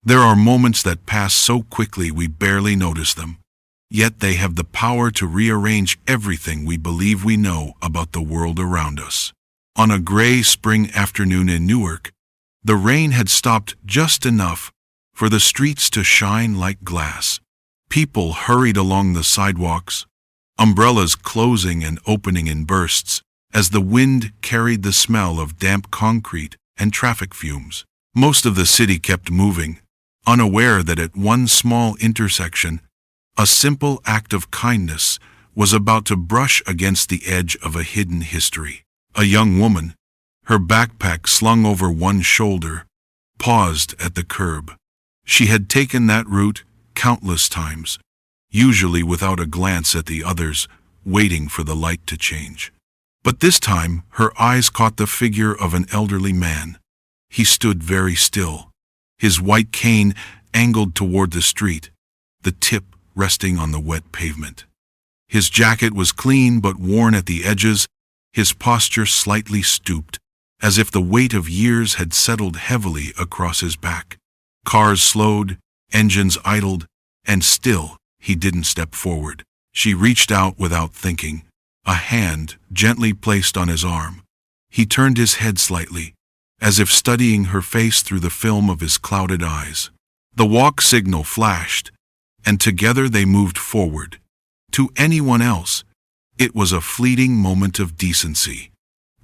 There are moments that pass so quickly we barely notice them, yet they have the power to rearrange everything we believe we know about the world around us. On a gray spring afternoon in Newark, the rain had stopped just enough for the streets to shine like glass. People hurried along the sidewalks, umbrellas closing and opening in bursts, as the wind carried the smell of damp concrete and traffic fumes. Most of the city kept moving, unaware that at one small intersection, a simple act of kindness was about to brush against the edge of a hidden history. A young woman, her backpack slung over one shoulder, paused at the curb. She had taken that route countless times, usually without a glance at the others, waiting for the light to change. But this time, her eyes caught the figure of an elderly man. He stood very still, his white cane angled toward the street, the tip resting on the wet pavement. His jacket was clean but worn at the edges, his posture slightly stooped, as if the weight of years had settled heavily across his back. Cars slowed, engines idled, and still he didn't step forward. She reached out without thinking, a hand gently placed on his arm. He turned his head slightly, as if studying her face through the film of his clouded eyes. The walk signal flashed, and together they moved forward. To anyone else, it was a fleeting moment of decency,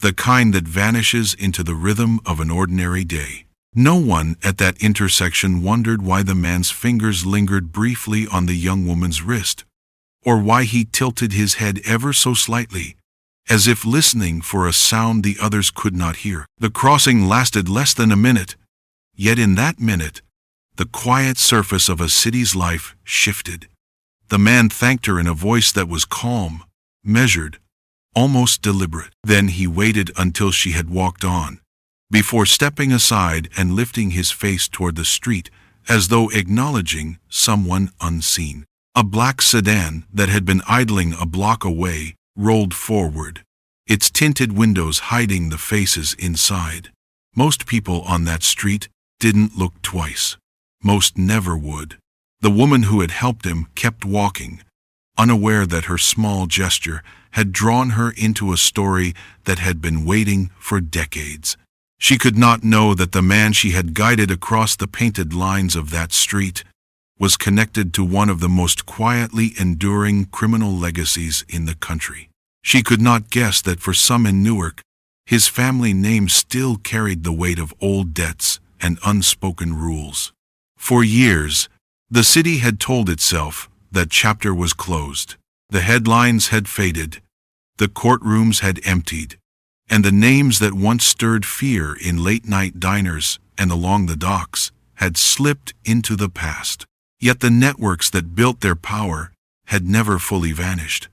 the kind that vanishes into the rhythm of an ordinary day. No one at that intersection wondered why the man's fingers lingered briefly on the young woman's wrist, or why he tilted his head ever so slightly, as if listening for a sound the others could not hear. The crossing lasted less than a minute, yet in that minute, the quiet surface of a city's life shifted. The man thanked her in a voice that was calm, measured, almost deliberate. Then he waited until she had walked on, before stepping aside and lifting his face toward the street as though acknowledging someone unseen. A black sedan that had been idling a block away rolled forward, its tinted windows hiding the faces inside. Most people on that street didn't look twice. Most never would. The woman who had helped him kept walking, unaware that her small gesture had drawn her into a story that had been waiting for decades. She could not know that the man she had guided across the painted lines of that street was connected to one of the most quietly enduring criminal legacies in the country. She could not guess that for some in Newark, his family name still carried the weight of old debts and unspoken rules. For years, the city had told itself that chapter was closed. The headlines had faded, the courtrooms had emptied, and the names that once stirred fear in late-night diners and along the docks had slipped into the past. Yet the networks that built their power had never fully vanished.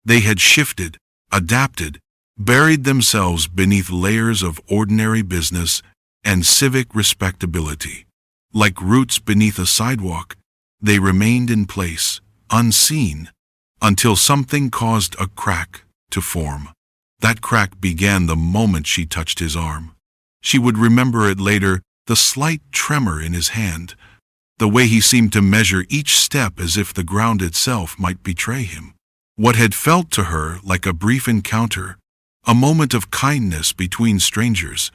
They had shifted, adapted, buried themselves beneath layers of ordinary business and civic respectability. Like roots beneath a sidewalk, they remained in place, unseen, until something caused a crack to form. That crack began the moment she touched his arm. She would remember it later, the slight tremor in his hand, the way he seemed to measure each step as if the ground itself might betray him. What had felt to her like a brief encounter, a moment of kindness between strangers,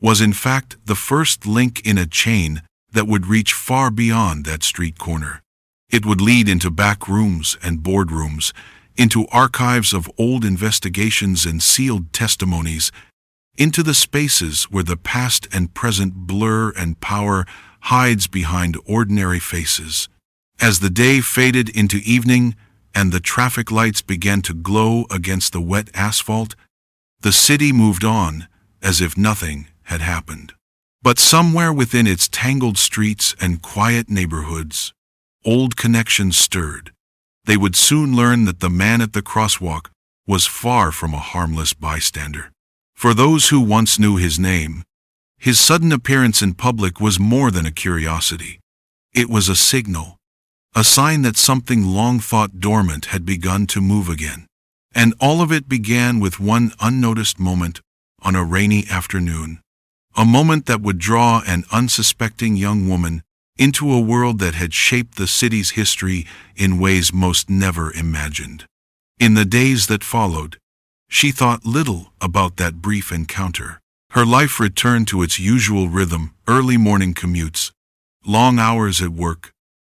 was in fact the first link in a chain that would reach far beyond that street corner. It would lead into back rooms and boardrooms, into archives of old investigations and sealed testimonies, into the spaces where the past and present blur and power hides behind ordinary faces. As the day faded into evening and the traffic lights began to glow against the wet asphalt, the city moved on as if nothing had happened. But somewhere within its tangled streets and quiet neighborhoods, old connections stirred. They would soon learn that the man at the crosswalk was far from a harmless bystander. For those who once knew his name, his sudden appearance in public was more than a curiosity. It was a signal, a sign that something long thought dormant had begun to move again. And all of it began with one unnoticed moment on a rainy afternoon. A moment that would draw an unsuspecting young woman into a world that had shaped the city's history in ways most never imagined. In the days that followed, she thought little about that brief encounter. Her life returned to its usual rhythm: early morning commutes, long hours at work,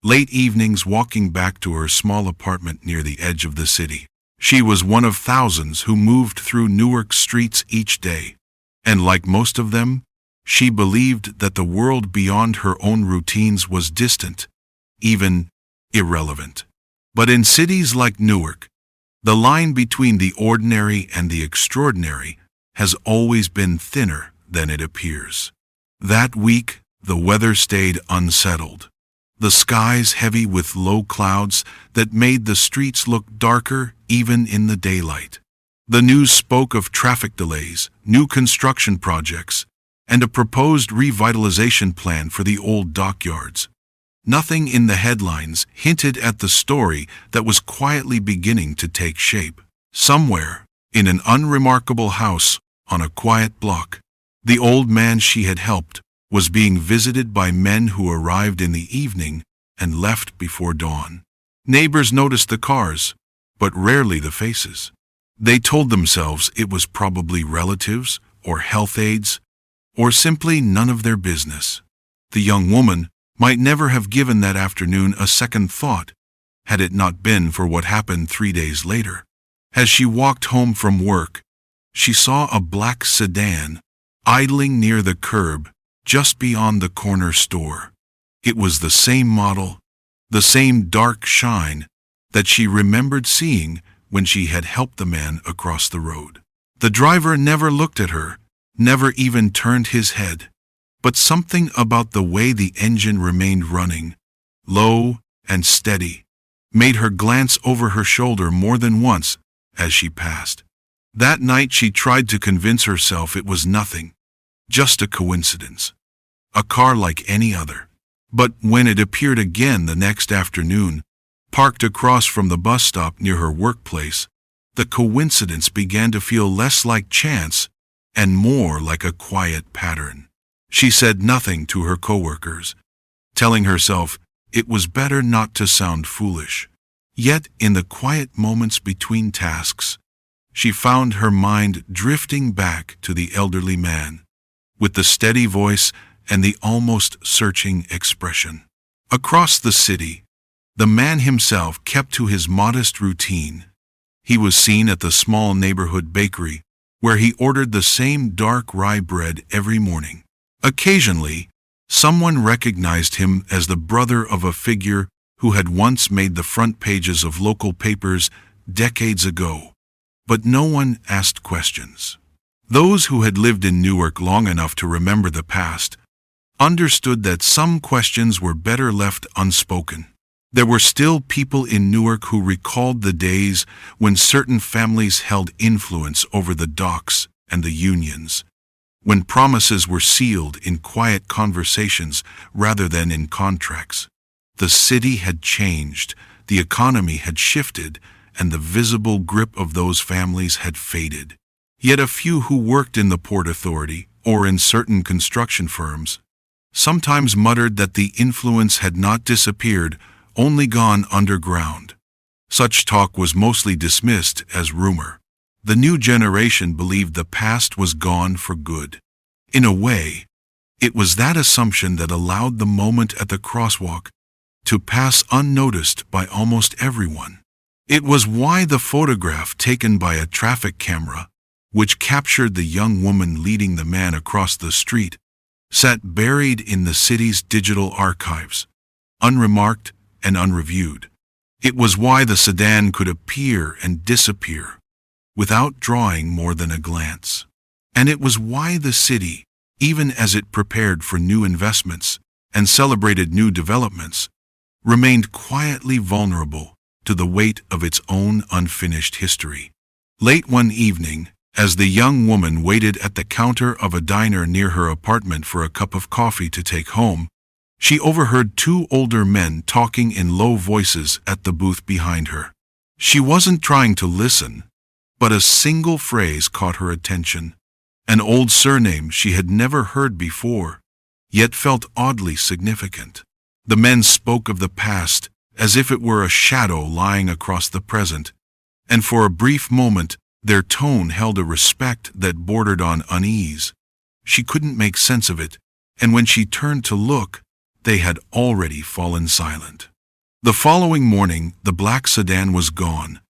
late evenings walking back to her small apartment near the edge of the city. She was one of thousands who moved through Newark streets each day, and like most of them, she believed that the world beyond her own routines was distant, even irrelevant. But in cities like Newark, the line between the ordinary and the extraordinary has always been thinner than it appears. That week, the weather stayed unsettled. The skies heavy with low clouds that made the streets look darker even in the daylight. The news spoke of traffic delays, new construction projects, and a proposed revitalization plan for the old dockyards. Nothing in the headlines hinted at the story that was quietly beginning to take shape. Somewhere, in an unremarkable house on a quiet block, the old man she had helped was being visited by men who arrived in the evening and left before dawn. Neighbors noticed the cars, but rarely the faces. They told themselves it was probably relatives or health aides, or simply none of their business. The young woman might never have given that afternoon a second thought, had it not been for what happened 3 days later. As she walked home from work, she saw a black sedan idling near the curb just beyond the corner store. It was the same model, the same dark shine that she remembered seeing when she had helped the man across the road. The driver never looked at her, never even turned his head, but something about the way the engine remained running, low and steady, made her glance over her shoulder more than once as she passed. That night she tried to convince herself it was nothing, just a coincidence, a car like any other. But when it appeared again the next afternoon, parked across from the bus stop near her workplace, the coincidence began to feel less like chance and more like a quiet pattern. She said nothing to her coworkers, telling herself it was better not to sound foolish. Yet in the quiet moments between tasks, she found her mind drifting back to the elderly man, with the steady voice and the almost searching expression. Across the city, the man himself kept to his modest routine. He was seen at the small neighborhood bakery, where he ordered the same dark rye bread every morning. Occasionally, someone recognized him as the brother of a figure who had once made the front pages of local papers decades ago. But no one asked questions. Those who had lived in Newark long enough to remember the past understood that some questions were better left unspoken. There were still people in Newark who recalled the days when certain families held influence over the docks and the unions, when promises were sealed in quiet conversations rather than in contracts. The city had changed, the economy had shifted, and the visible grip of those families had faded. Yet a few who worked in the Port Authority or in certain construction firms sometimes muttered that the influence had not disappeared, only gone underground. Such talk was mostly dismissed as rumor. The new generation believed the past was gone for good. In a way, it was that assumption that allowed the moment at the crosswalk to pass unnoticed by almost everyone. It was why the photograph taken by a traffic camera, which captured the young woman leading the man across the street, sat buried in the city's digital archives, unremarked and unreviewed. It was why the sedan could appear and disappear without drawing more than a glance. And it was why the city, even as it prepared for new investments and celebrated new developments, remained quietly vulnerable to the weight of its own unfinished history. Late one evening, as the young woman waited at the counter of a diner near her apartment for a cup of coffee to take home, she overheard two older men talking in low voices at the booth behind her. She wasn't trying to listen, but a single phrase caught her attention, an old surname she had never heard before, yet felt oddly significant. The men spoke of the past as if it were a shadow lying across the present, and for a brief moment their tone held a respect that bordered on unease. She couldn't make sense of it, and when she turned to look, they had already fallen silent. The following morning, the black sedan was gone,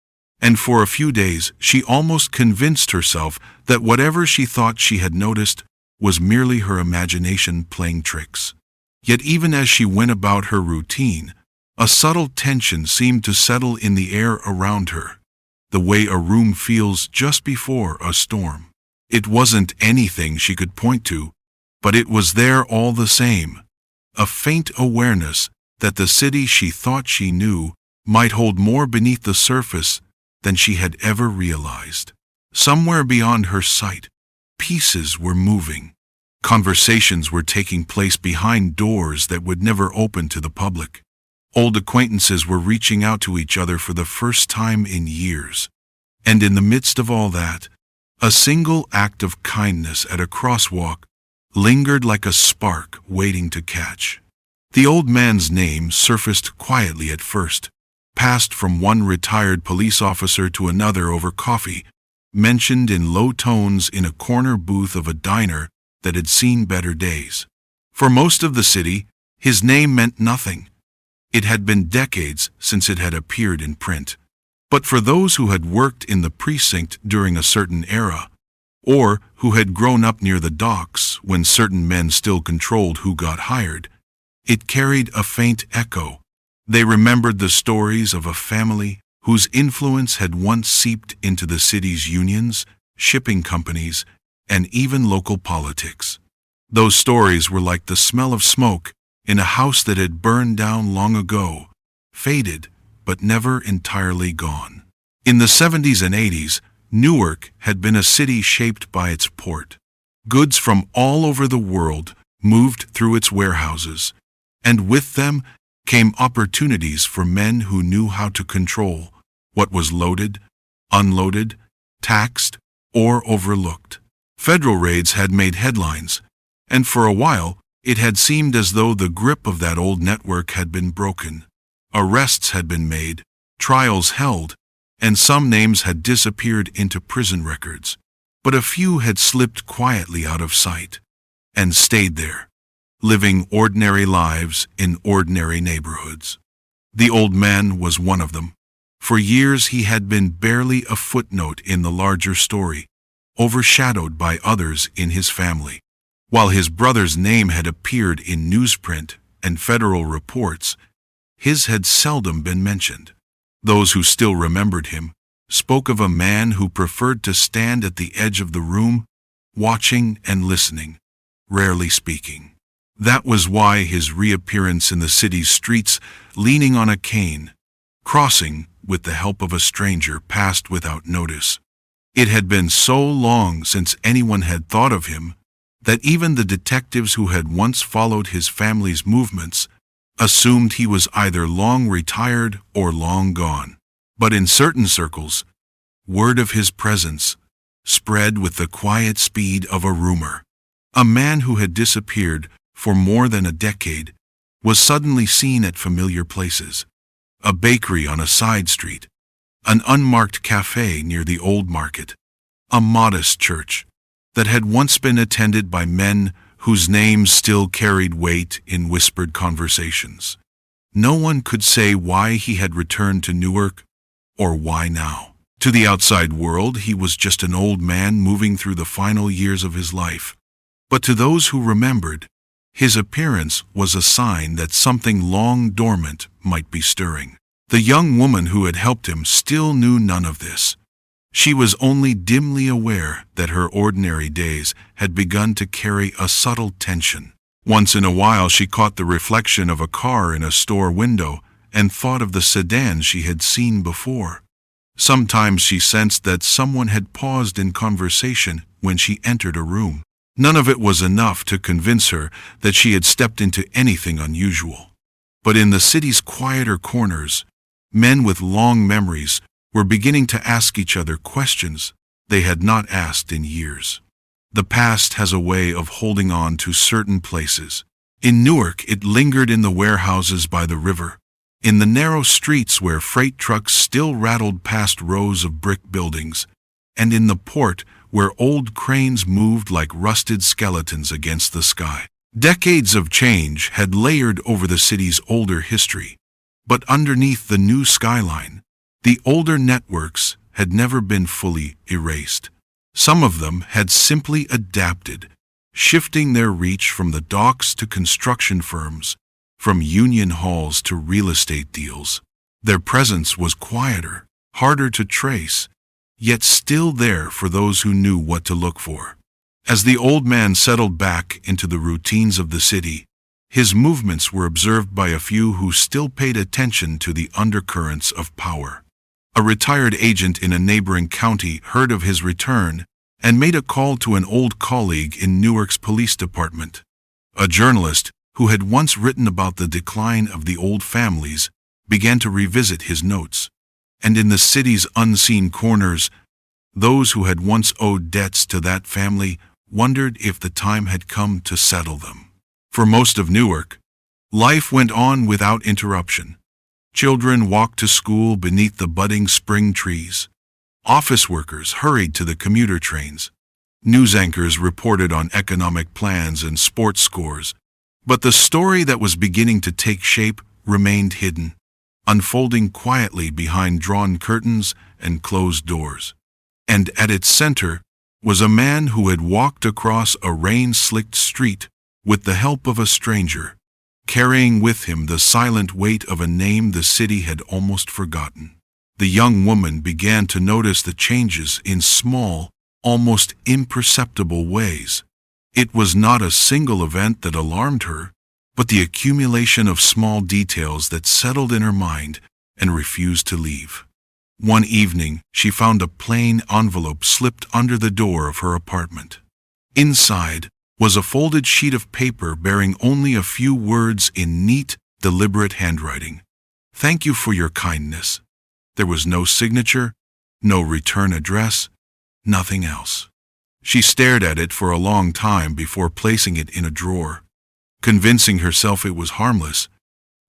and for a few days she almost convinced herself that whatever she thought she had noticed was merely her imagination playing tricks. Yet even as she went about her routine, a subtle tension seemed to settle in the air around her, the way a room feels just before a storm. It wasn't anything she could point to, but it was there all the same, a faint awareness that the city she thought she knew might hold more beneath the surface than she had ever realized. Somewhere beyond her sight, pieces were moving. Conversations were taking place behind doors that would never open to the public. Old acquaintances were reaching out to each other for the first time in years. And in the midst of all that, a single act of kindness at a crosswalk lingered like a spark waiting to catch. The old man's name surfaced quietly at first, passed from one retired police officer to another over coffee, mentioned in low tones in a corner booth of a diner that had seen better days. For most of the city, his name meant nothing. It had been decades since it had appeared in print. But for those who had worked in the precinct during a certain era, or who had grown up near the docks when certain men still controlled who got hired, it carried a faint echo. They remembered the stories of a family whose influence had once seeped into the city's unions, shipping companies, and even local politics. Those stories were like the smell of smoke in a house that had burned down long ago, faded but never entirely gone. In the 70s and 80s, Newark had been a city shaped by its port. Goods from all over the world moved through its warehouses, and with them came opportunities for men who knew how to control what was loaded, unloaded, taxed, or overlooked. Federal raids had made headlines, and for a while it had seemed as though the grip of that old network had been broken. Arrests had been made, trials held, and some names had disappeared into prison records. But a few had slipped quietly out of sight and stayed there, living ordinary lives in ordinary neighborhoods. The old man was one of them. For years he had been barely a footnote in the larger story, overshadowed by others in his family. While his brother's name had appeared in newsprint and federal reports, his had seldom been mentioned. Those who still remembered him spoke of a man who preferred to stand at the edge of the room, watching and listening, rarely speaking. That was why his reappearance in the city's streets, leaning on a cane, crossing with the help of a stranger, passed without notice. It had been so long since anyone had thought of him that even the detectives who had once followed his family's movements assumed he was either long retired or long gone. But in certain circles, word of his presence spread with the quiet speed of a rumor. A man who had disappeared for more than a decade was suddenly seen at familiar places: a bakery on a side street, an unmarked cafe near the old market, a modest church that had once been attended by men whose names still carried weight in whispered conversations. No one could say why he had returned to Newark, or why now. To the outside world, he was just an old man moving through the final years of his life. But to those who remembered, his appearance was a sign that something long dormant might be stirring. The young woman who had helped him still knew none of this. She was only dimly aware that her ordinary days had begun to carry a subtle tension. Once in a while she caught the reflection of a car in a store window and thought of the sedan she had seen before. Sometimes she sensed that someone had paused in conversation when she entered a room. None of it was enough to convince her that she had stepped into anything unusual. But in the city's quieter corners, men with long memories were beginning to ask each other questions they had not asked in years. The past has a way of holding on to certain places, In Newark, it lingered in the warehouses by the river, in the narrow streets where freight trucks still rattled past rows of brick buildings, and in the port where old cranes moved like rusted skeletons against the sky. Decades of change had layered over the city's older history, but underneath the new skyline, the older networks had never been fully erased. Some of them had simply adapted, shifting their reach from the docks to construction firms, from union halls to real estate deals. Their presence was quieter, harder to trace, yet still there for those who knew what to look for. As the old man settled back into the routines of the city, his movements were observed by a few who still paid attention to the undercurrents of power. A retired agent in a neighboring county heard of his return and made a call to an old colleague in Newark's police department. A journalist, who had once written about the decline of the old families, began to revisit his notes. And in the city's unseen corners, those who had once owed debts to that family wondered if the time had come to settle them. For most of Newark, life went on without interruption. Children walked to school beneath the budding spring trees. Office workers hurried to the commuter trains. News anchors reported on economic plans and sports scores. But the story that was beginning to take shape remained hidden, unfolding quietly behind drawn curtains and closed doors. And at its center was a man who had walked across a rain-slicked street with the help of a stranger, carrying with him the silent weight of a name the city had almost forgotten. The young woman began to notice the changes in small, almost imperceptible ways. It was not a single event that alarmed her, but the accumulation of small details that settled in her mind and refused to leave. One evening, she found a plain envelope slipped under the door of her apartment. Inside was a folded sheet of paper bearing only a few words in neat, deliberate handwriting. "Thank you for your kindness." There was no signature, no return address, nothing else. She stared at it for a long time before placing it in a drawer, convincing herself it was harmless,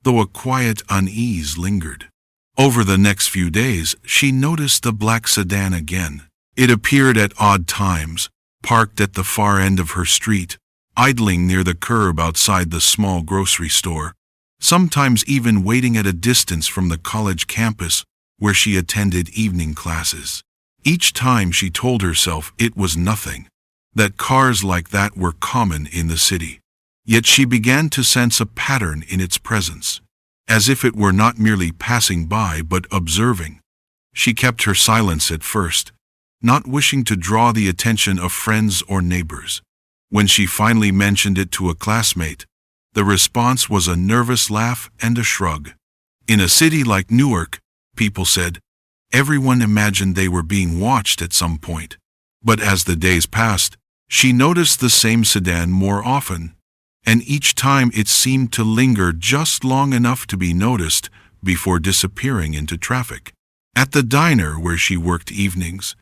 though a quiet unease lingered. Over the next few days, she noticed the black sedan again. It appeared at odd times, parked at the far end of her street, idling near the curb outside the small grocery store, sometimes even waiting at a distance from the college campus where she attended evening classes. Each time she told herself it was nothing, that cars like that were common in the city. Yet she began to sense a pattern in its presence, as if it were not merely passing by but observing. She kept her silence at first, not wishing to draw the attention of friends or neighbors. When she finally mentioned it to a classmate, the response was a nervous laugh and a shrug. In a city like Newark, people said, everyone imagined they were being watched at some point. But as the days passed, she noticed the same sedan more often, and each time it seemed to linger just long enough to be noticed before disappearing into traffic. At the diner where she worked evenings,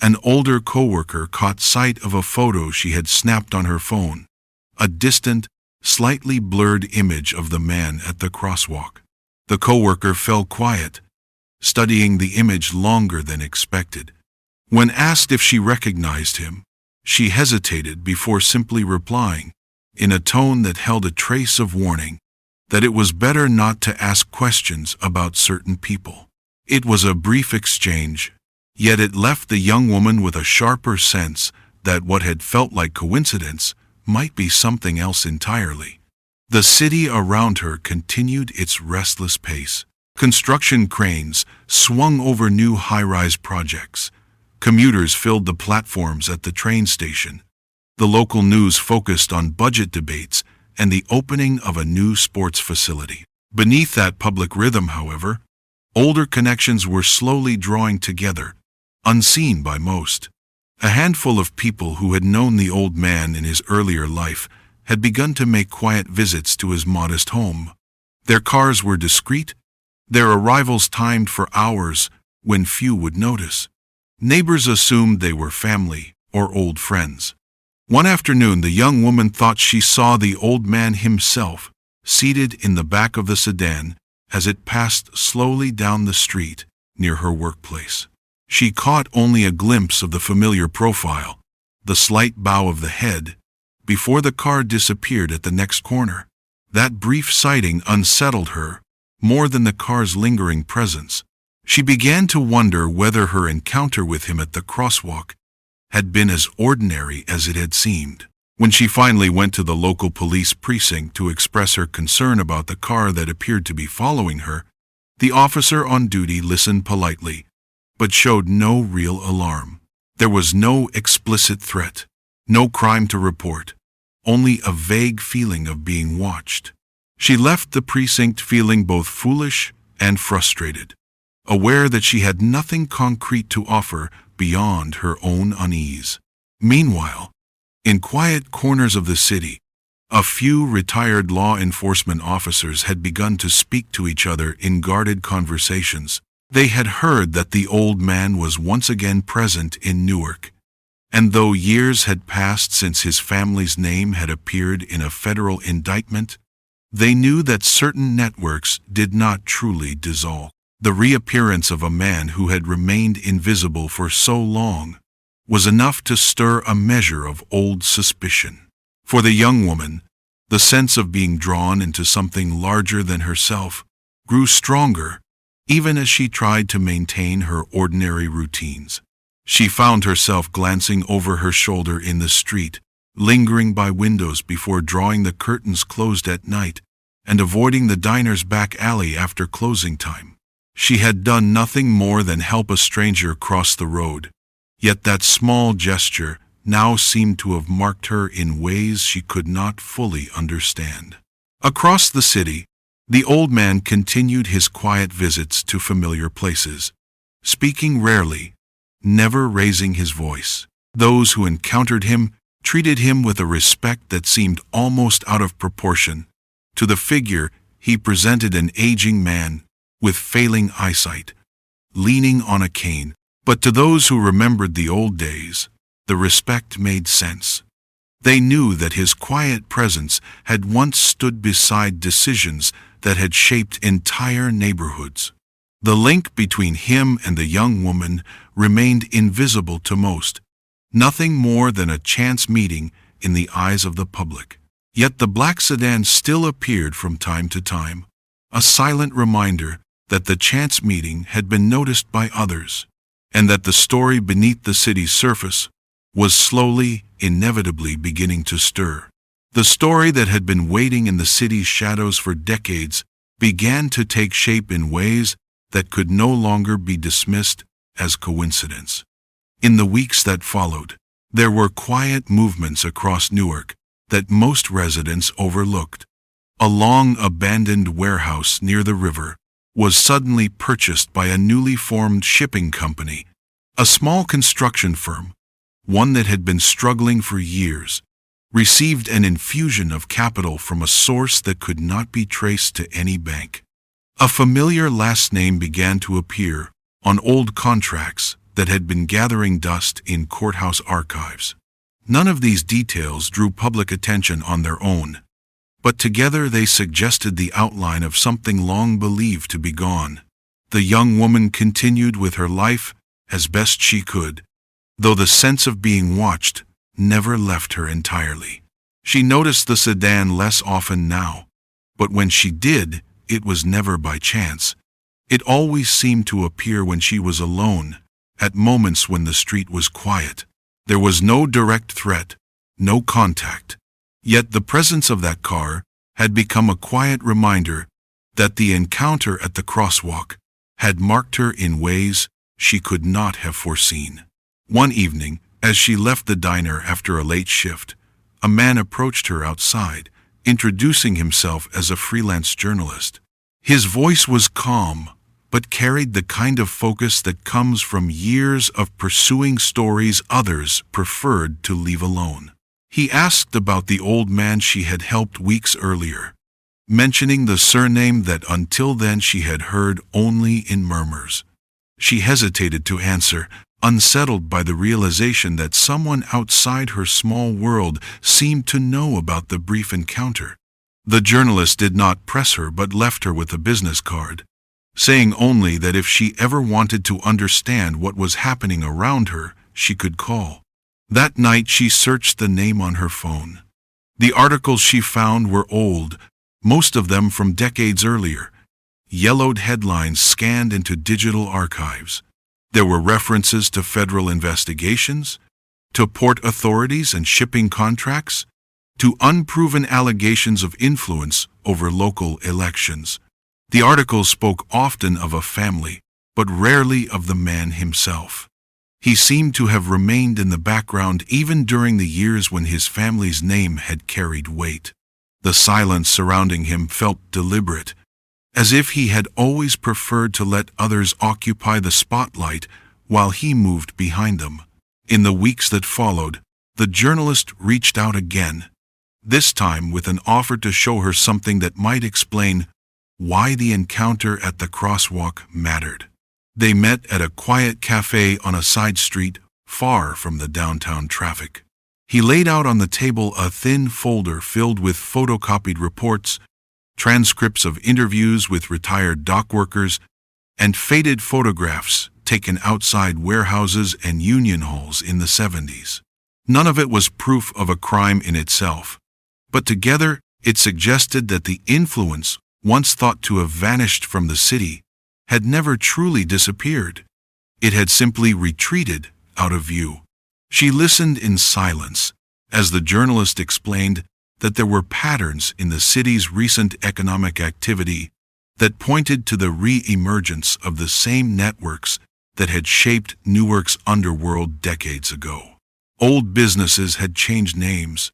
an older coworker caught sight of a photo she had snapped on her phone, a distant, slightly blurred image of the man at the crosswalk. The coworker fell quiet, studying the image longer than expected. When asked if she recognized him, she hesitated before simply replying, in a tone that held a trace of warning, that it was better not to ask questions about certain people. It was a brief exchange, yet it left the young woman with a sharper sense that what had felt like coincidence might be something else entirely. The city around her continued its restless pace. Construction cranes swung over new high-rise projects. Commuters filled the platforms at the train station. The local news focused on budget debates and the opening of a new sports facility. Beneath that public rhythm, however, older connections were slowly drawing together, unseen by most. A handful of people who had known the old man in his earlier life had begun to make quiet visits to his modest home. Their cars were discreet, their arrivals timed for hours when few would notice. Neighbors assumed they were family or old friends. One afternoon, the young woman thought she saw the old man himself, seated in the back of the sedan as it passed slowly down the street near her workplace. She caught only a glimpse of the familiar profile, the slight bow of the head, before the car disappeared at the next corner. That brief sighting unsettled her more than the car's lingering presence. She began to wonder whether her encounter with him at the crosswalk had been as ordinary as it had seemed. When she finally went to the local police precinct to express her concern about the car that appeared to be following her, the officer on duty listened politely, but showed no real alarm. There was no explicit threat, no crime to report, only a vague feeling of being watched. She left the precinct feeling both foolish and frustrated, aware that she had nothing concrete to offer beyond her own unease. Meanwhile, in quiet corners of the city, a few retired law enforcement officers had begun to speak to each other in guarded conversations. They had heard that the old man was once again present in Newark, and though years had passed since his family's name had appeared in a federal indictment, they knew that certain networks did not truly dissolve. The reappearance of a man who had remained invisible for so long was enough to stir a measure of old suspicion. For the young woman, the sense of being drawn into something larger than herself grew stronger, even as she tried to maintain her ordinary routines. She found herself glancing over her shoulder in the street, lingering by windows before drawing the curtains closed at night, and avoiding the diner's back alley after closing time. She had done nothing more than help a stranger cross the road, yet that small gesture now seemed to have marked her in ways she could not fully understand. Across the city, the old man continued his quiet visits to familiar places, speaking rarely, never raising his voice. Those who encountered him treated him with a respect that seemed almost out of proportion to the figure he presented, an aging man with failing eyesight, leaning on a cane. But to those who remembered the old days, the respect made sense. They knew that his quiet presence had once stood beside decisions that had shaped entire neighborhoods. The link between him and the young woman remained invisible to most, nothing more than a chance meeting in the eyes of the public. Yet the black sedan still appeared from time to time, a silent reminder that the chance meeting had been noticed by others, and that the story beneath the city's surface was slowly, inevitably beginning to stir. The story that had been waiting in the city's shadows for decades began to take shape in ways that could no longer be dismissed as coincidence. In the weeks that followed, there were quiet movements across Newark that most residents overlooked. A long-abandoned warehouse near the river was suddenly purchased by a newly formed shipping company, a small construction firm, one that had been struggling for years, received an infusion of capital from a source that could not be traced to any bank. A familiar last name began to appear on old contracts that had been gathering dust in courthouse archives. None of these details drew public attention on their own, but together they suggested the outline of something long believed to be gone. The young woman continued with her life as best she could, though the sense of being watched never left her entirely. She noticed the sedan less often now, but when she did, it was never by chance. It always seemed to appear when she was alone, at moments when the street was quiet. There was no direct threat, no contact. Yet the presence of that car had become a quiet reminder that the encounter at the crosswalk had marked her in ways she could not have foreseen. One evening, as she left the diner after a late shift, a man approached her outside, introducing himself as a freelance journalist. His voice was calm, but carried the kind of focus that comes from years of pursuing stories others preferred to leave alone. He asked about the old man she had helped weeks earlier, mentioning the surname that until then she had heard only in murmurs. She hesitated to answer, unsettled by the realization that someone outside her small world seemed to know about the brief encounter. The journalist did not press her but left her with a business card, saying only that if she ever wanted to understand what was happening around her, she could call. That night she searched the name on her phone. The articles she found were old, most of them from decades earlier. Yellowed headlines scanned into digital archives. There were references to federal investigations, to port authorities and shipping contracts, to unproven allegations of influence over local elections. The articles spoke often of a family, but rarely of the man himself. He seemed to have remained in the background even during the years when his family's name had carried weight. The silence surrounding him felt deliberate, as if he had always preferred to let others occupy the spotlight while he moved behind them. In the weeks that followed, the journalist reached out again, this time with an offer to show her something that might explain why the encounter at the crosswalk mattered. They met at a quiet cafe on a side street far from the downtown traffic. He laid out on the table a thin folder filled with photocopied reports, transcripts of interviews with retired dock workers, and faded photographs taken outside warehouses and union halls in the 70s. None of it was proof of a crime in itself, but together it suggested that the influence, once thought to have vanished from the city, had never truly disappeared. It had simply retreated out of view. She listened in silence as the journalist explained that there were patterns in the city's recent economic activity that pointed to the re-emergence of the same networks that had shaped Newark's underworld decades ago. Old businesses had changed names,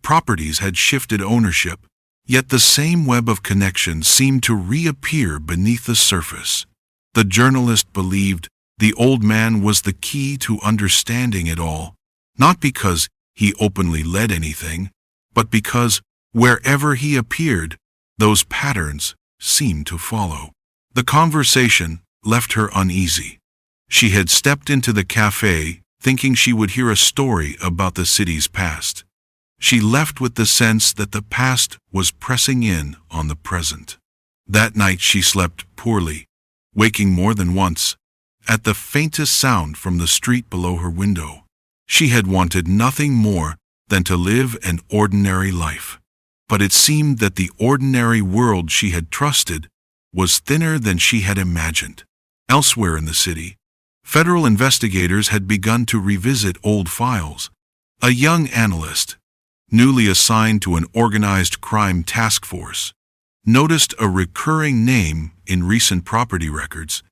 properties had shifted ownership, yet the same web of connections seemed to reappear beneath the surface. The journalist believed the old man was the key to understanding it all, not because he openly led anything, but because wherever he appeared, those patterns seemed to follow. The conversation left her uneasy. She had stepped into the cafe thinking she would hear a story about the city's past. She left with the sense that the past was pressing in on the present. That night she slept poorly, waking more than once at the faintest sound from the street below her window. She had wanted nothing more than to live an ordinary life. But it seemed that the ordinary world she had trusted was thinner than she had imagined. Elsewhere in the city, federal investigators had begun to revisit old files. A young analyst, newly assigned to an organized crime task force, noticed a recurring name in recent property records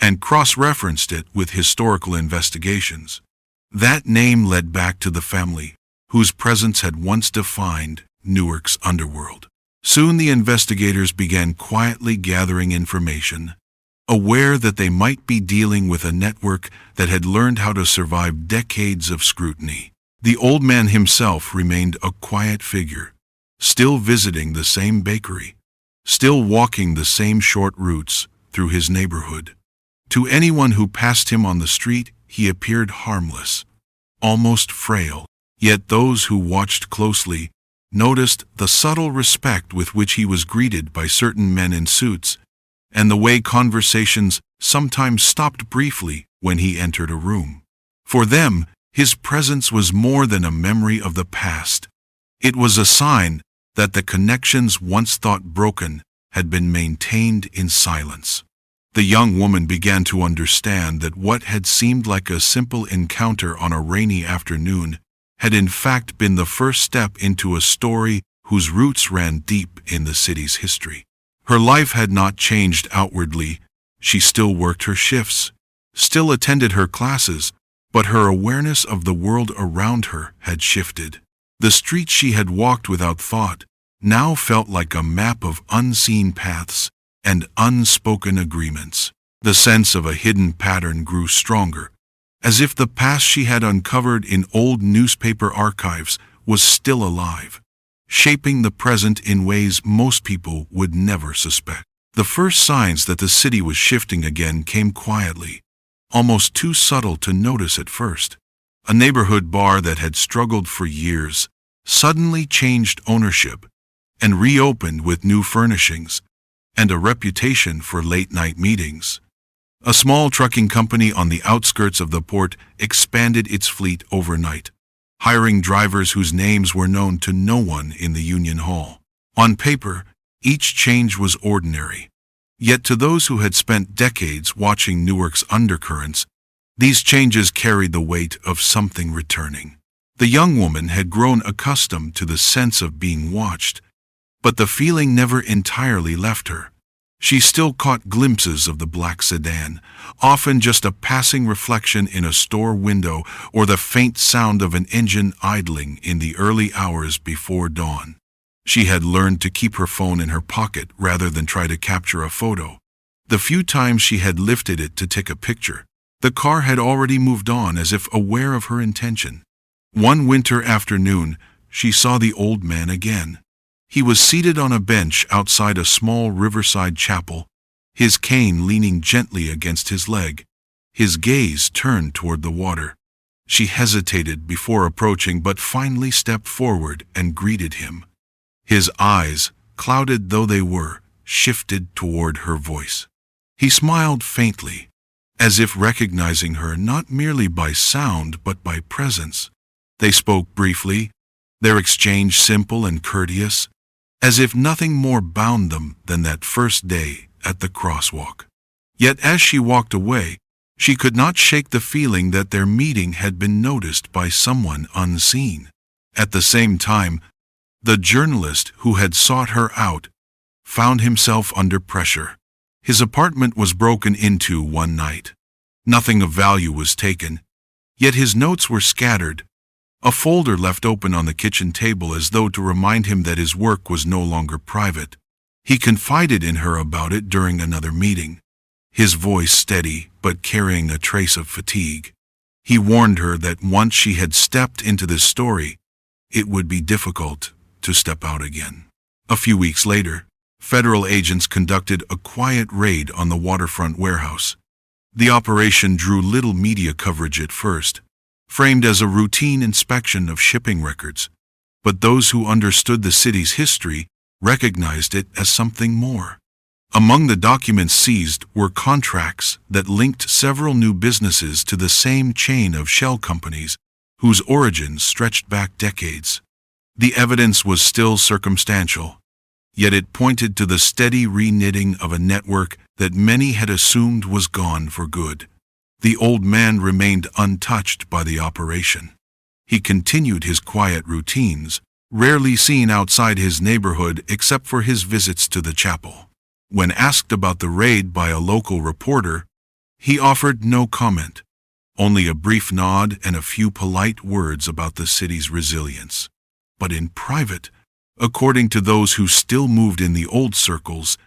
and cross-referenced it with historical investigations. That name led back to the family, whose presence had once defined Newark's underworld. Soon the investigators began quietly gathering information, aware that they might be dealing with a network that had learned how to survive decades of scrutiny. The old man himself remained a quiet figure, still visiting the same bakery, still walking the same short routes through his neighborhood. To anyone who passed him on the street, he appeared harmless, almost frail. Yet those who watched closely noticed the subtle respect with which he was greeted by certain men in suits, and the way conversations sometimes stopped briefly when he entered a room. For them, his presence was more than a memory of the past. It was a sign that the connections once thought broken had been maintained in silence. The young woman began to understand that what had seemed like a simple encounter on a rainy afternoon had in fact been the first step into a story whose roots ran deep in the city's history. Her life had not changed outwardly. She still worked her shifts, still attended her classes, but her awareness of the world around her had shifted. The streets she had walked without thought now felt like a map of unseen paths and unspoken agreements. The sense of a hidden pattern grew stronger, as if the past she had uncovered in old newspaper archives was still alive, shaping the present in ways most people would never suspect. The first signs that the city was shifting again came quietly. almost too subtle to notice at first. A neighborhood bar that had struggled for years suddenly changed ownership and reopened with new furnishings and a reputation for late-night meetings. A small trucking company on the outskirts of the port expanded its fleet overnight, hiring drivers whose names were known to no one in the Union Hall. On paper, each change was ordinary. Yet to those who had spent decades watching Newark's undercurrents, these changes carried the weight of something returning. The young woman had grown accustomed to the sense of being watched, but the feeling never entirely left her. She still caught glimpses of the black sedan, often just a passing reflection in a store window or the faint sound of an engine idling in the early hours before dawn. She had learned to keep her phone in her pocket rather than try to capture a photo. The few times she had lifted it to take a picture, the car had already moved on as if aware of her intention. One winter afternoon, she saw the old man again. He was seated on a bench outside a small riverside chapel, his cane leaning gently against his leg, his gaze turned toward the water. She hesitated before approaching but finally stepped forward and greeted him. His eyes, clouded though they were, shifted toward her voice. He smiled faintly, as if recognizing her not merely by sound but by presence. They spoke briefly, their exchange simple and courteous, as if nothing more bound them than that first day at the crosswalk. Yet as she walked away, she could not shake the feeling that their meeting had been noticed by someone unseen. At the same time, the journalist who had sought her out found himself under pressure. His apartment was broken into one night. Nothing of value was taken, yet his notes were scattered, a folder left open on the kitchen table as though to remind him that his work was no longer private. He confided in her about it during another meeting, his voice steady but carrying a trace of fatigue. He warned her that once she had stepped into this story, it would be difficult to step out again. A few weeks later, federal agents conducted a quiet raid on the waterfront warehouse. The operation drew little media coverage at first, framed as a routine inspection of shipping records, but those who understood the city's history recognized it as something more. Among the documents seized were contracts that linked several new businesses to the same chain of shell companies whose origins stretched back decades. The evidence was still circumstantial, yet it pointed to the steady reknitting of a network that many had assumed was gone for good. The old man remained untouched by the operation. He continued his quiet routines, rarely seen outside his neighborhood except for his visits to the chapel. When asked about the raid by a local reporter, he offered no comment, only a brief nod and a few polite words about the city's resilience. But in private, according to those who still moved in the old circles,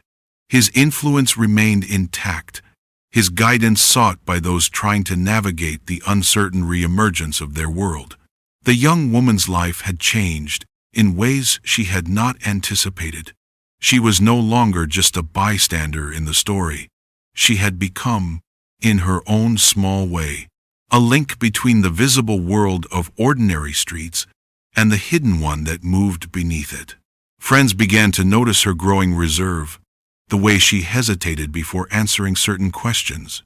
his influence remained intact, his guidance sought by those trying to navigate the uncertain reemergence of their world. The young woman's life had changed in ways she had not anticipated. She was no longer just a bystander in the story. She had become, in her own small way, a link between the visible world of ordinary streets and the hidden one that moved beneath it. Friends began to notice her growing reserve, the way she hesitated before answering certain questions,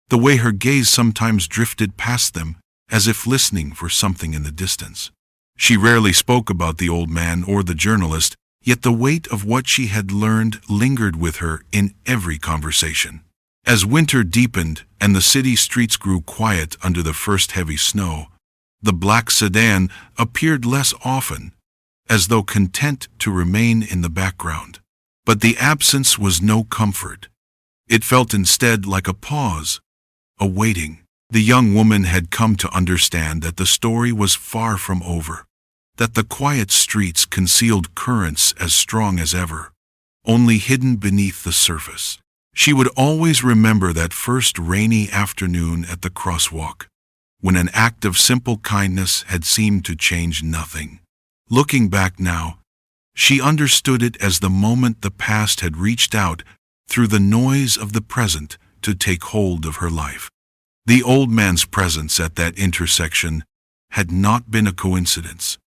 the way her gaze sometimes drifted past them as if listening for something in the distance. She rarely spoke about the old man or the journalist, yet the weight of what she had learned lingered with her in every conversation. As winter deepened and the city streets grew quiet under the first heavy snow, the black sedan appeared less often, as though content to remain in the background. But the absence was no comfort. It felt instead like a pause, a waiting. The young woman had come to understand that the story was far from over, that the quiet streets concealed currents as strong as ever, only hidden beneath the surface. She would always remember that first rainy afternoon at the crosswalk, when an act of simple kindness had seemed to change nothing. Looking back now, she understood it as the moment the past had reached out through the noise of the present to take hold of her life. The old man's presence at that intersection had not been a coincidence.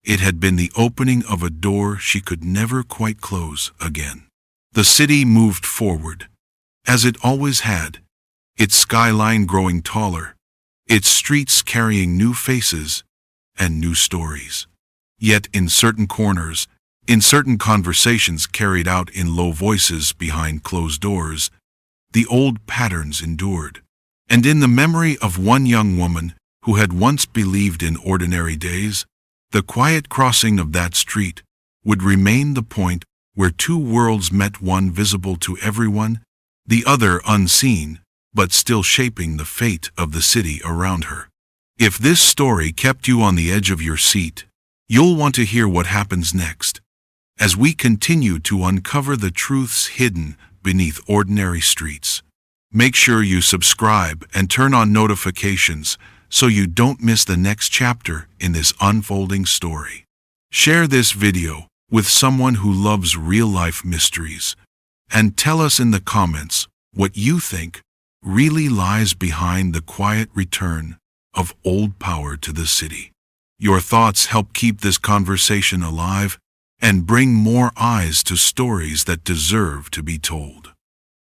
It had been the opening of a door she could never quite close again. The city moved forward, as it always had, its skyline growing taller, its streets carrying new faces and new stories. Yet in certain corners, in certain conversations carried out in low voices behind closed doors, the old patterns endured. And in the memory of one young woman who had once believed in ordinary days, the quiet crossing of that street would remain the point where two worlds met, one visible to everyone, the other unseen, but still shaping the fate of the city around her. If this story kept you on the edge of your seat, you'll want to hear what happens next, as we continue to uncover the truths hidden beneath ordinary streets. Make sure you subscribe and turn on notifications so you don't miss the next chapter in this unfolding story. Share this video with someone who loves real-life mysteries, and tell us in the comments what you think really lies behind the quiet return of old power to the city. Your thoughts help keep this conversation alive and bring more eyes to stories that deserve to be told.